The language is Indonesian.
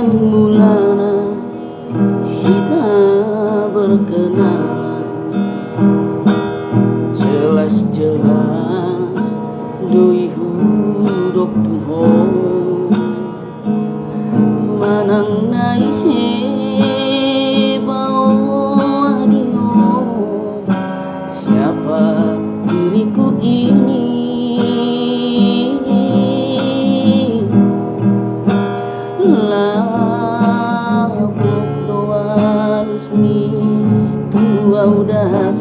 mulana kita berkenalan, jelas-jelas doi hudok tuho manang naise bawa adio. Siapa diriku ini? Labok doa lusmi tua udah